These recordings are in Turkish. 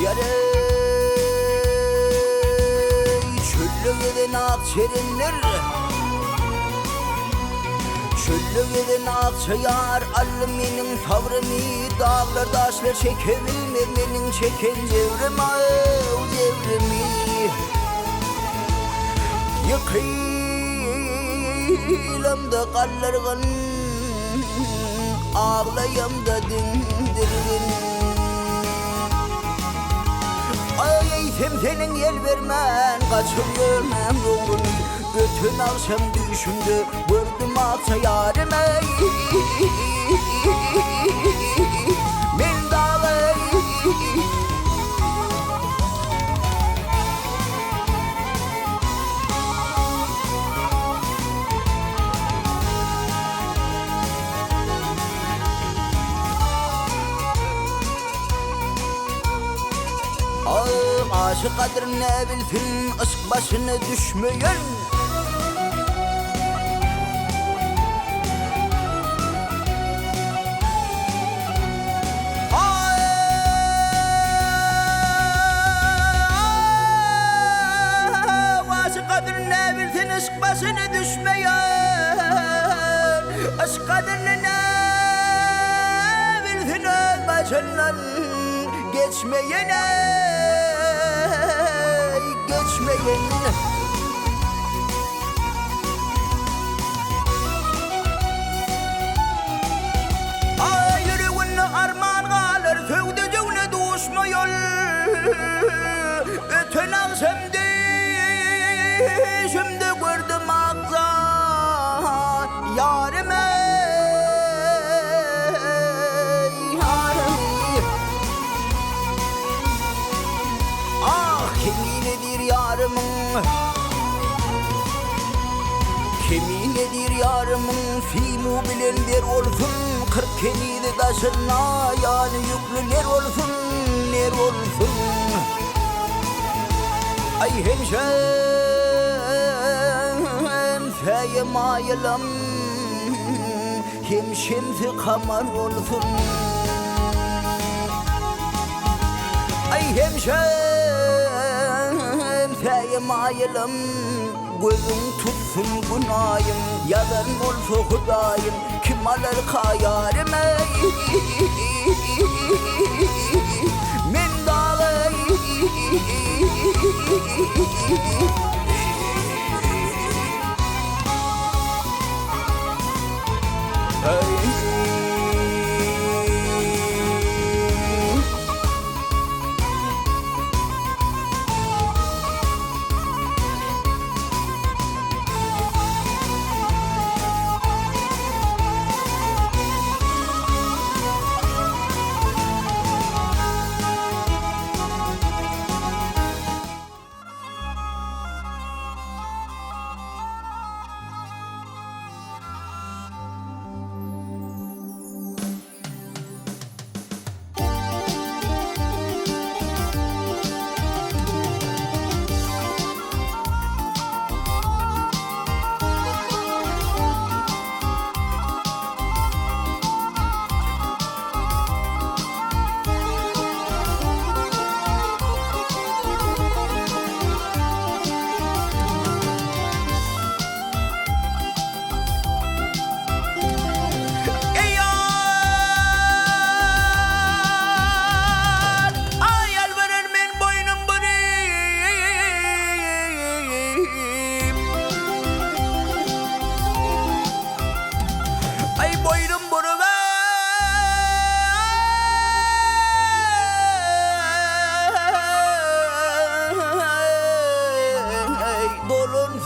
yare çöllüğeden akçerenler çöllüğeden akçayar allım menin tavrımı dağlar taşlar çekebilmez menin çeken cevrimi yıkıylam da kallargan ağlayam da dindirgin ay temtenin el vermen kaçırıyorum yolunu bütün akşam düşümde vurdum akça yarime men dağlar aşık kadrine bilsin aşk başına düşmeyen aşık kadrine bilsin aşk başına düşmeyen aşk kadrine bilsin başından geçmeyene geçmeyin ay yüreğine armağan kalır sevdiceğine düşmüyor öten akşamdı şimdi gördüm akza yarime Kemin edir yarımın filmu bilenler olsun kırk kenide taşına yani yüklüler olsun ner olsun ay hemşem feyem ayılam hemşemsi kamar olsun ay hemşem feyem ayılam gözün tutsun günahım yalan olsa hudayım kim alır kayarime men dağlar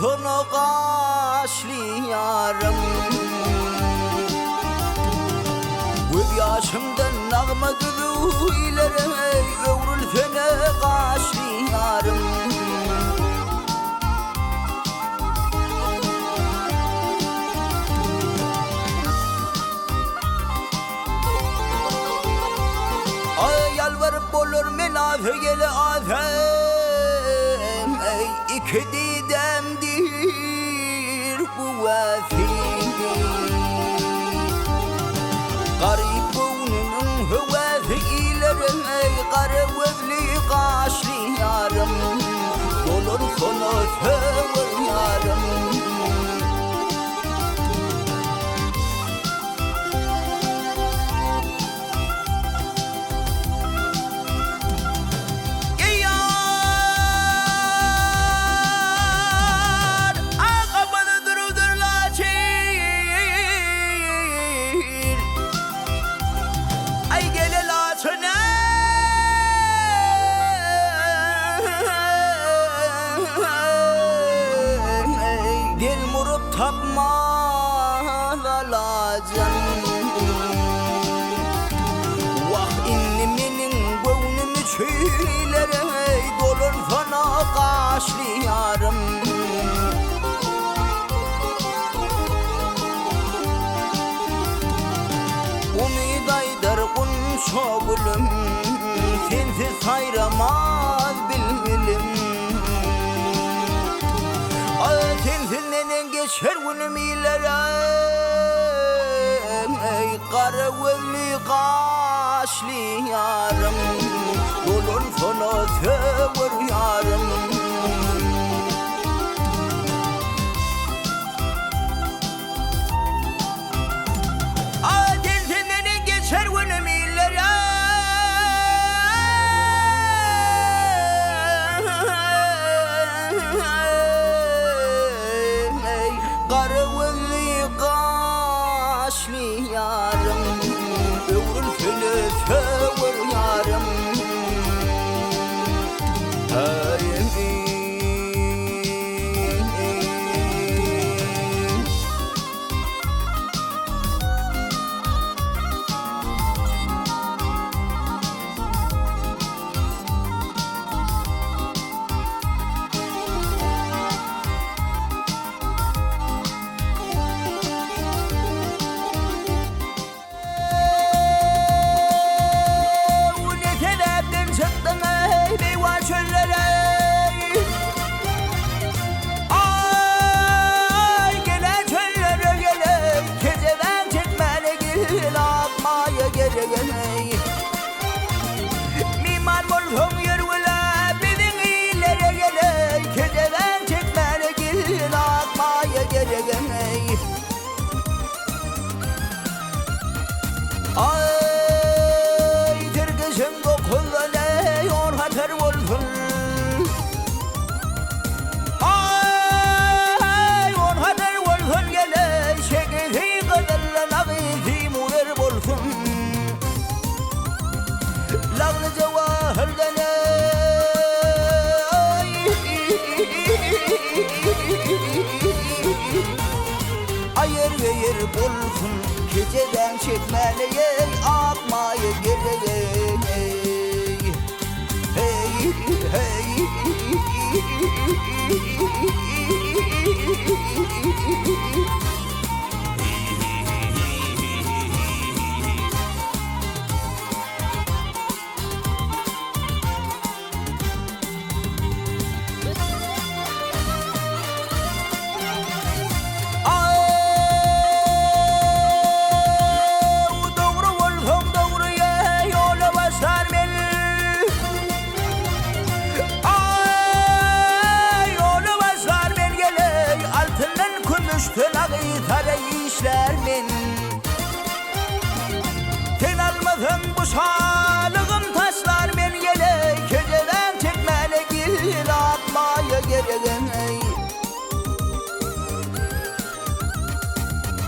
sonu kaşlıyarım göz yaşımdan nağma gülüylere övrülsene kaşlıyarım ay yalvarıp olur menafe gele azem ey iki didemdir bu vefili garip boynunun hüvesi ilerim ey garı vefli sonu tövür yarım. Tapma lalacan vah inni menin gönlümü çöylere dolur fana kaşlı yarım. Umid aydar kun şogulüm sensiz hayramaz bilmilim. Tensinden geçer günüm ilere ey kara gözlü kaşlı yarım. Yolun sonu tövür yarım. Tensinden geçer günüm ilere yarım. Övrül seni tövür yarım. Mimar bolhum yürüle bizim illere gele Keceden çekmene gil akmaya gereğine. Ay Türk'ün kokulane yor hatır olsun. Ay yor hatır olsun gele şekeri kadarla nabi muver bolsun. Lağlı cevahirden ayır gayır bulsun. Geceden çekmeliye akmaya gereğe. Hey hey ten almadım bu sağlığım taşlar men gele Keceden çekmene gil atmaya gereğine.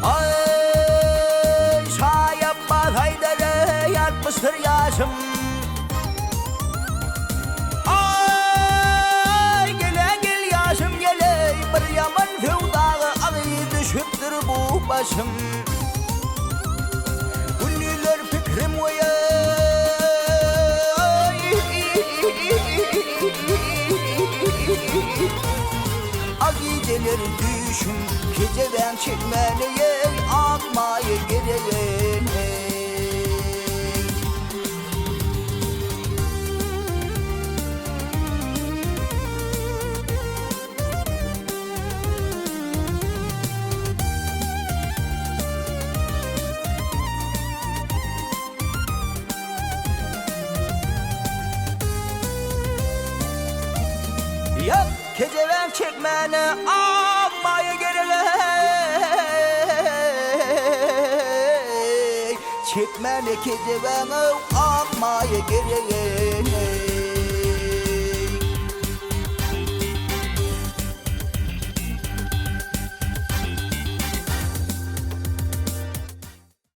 Ay şayapmaz haydere yatmıştır yaşım. Ay gele gel yaşım gele bir yaman fevdağı ağı düşüptür bu başım. Ünlüler fikrim ve geceler düşüm geceden çekmeliye akmaya gereğine. Keceven çekmene akmaya gerek. Çekmene keceven akmaya gerek.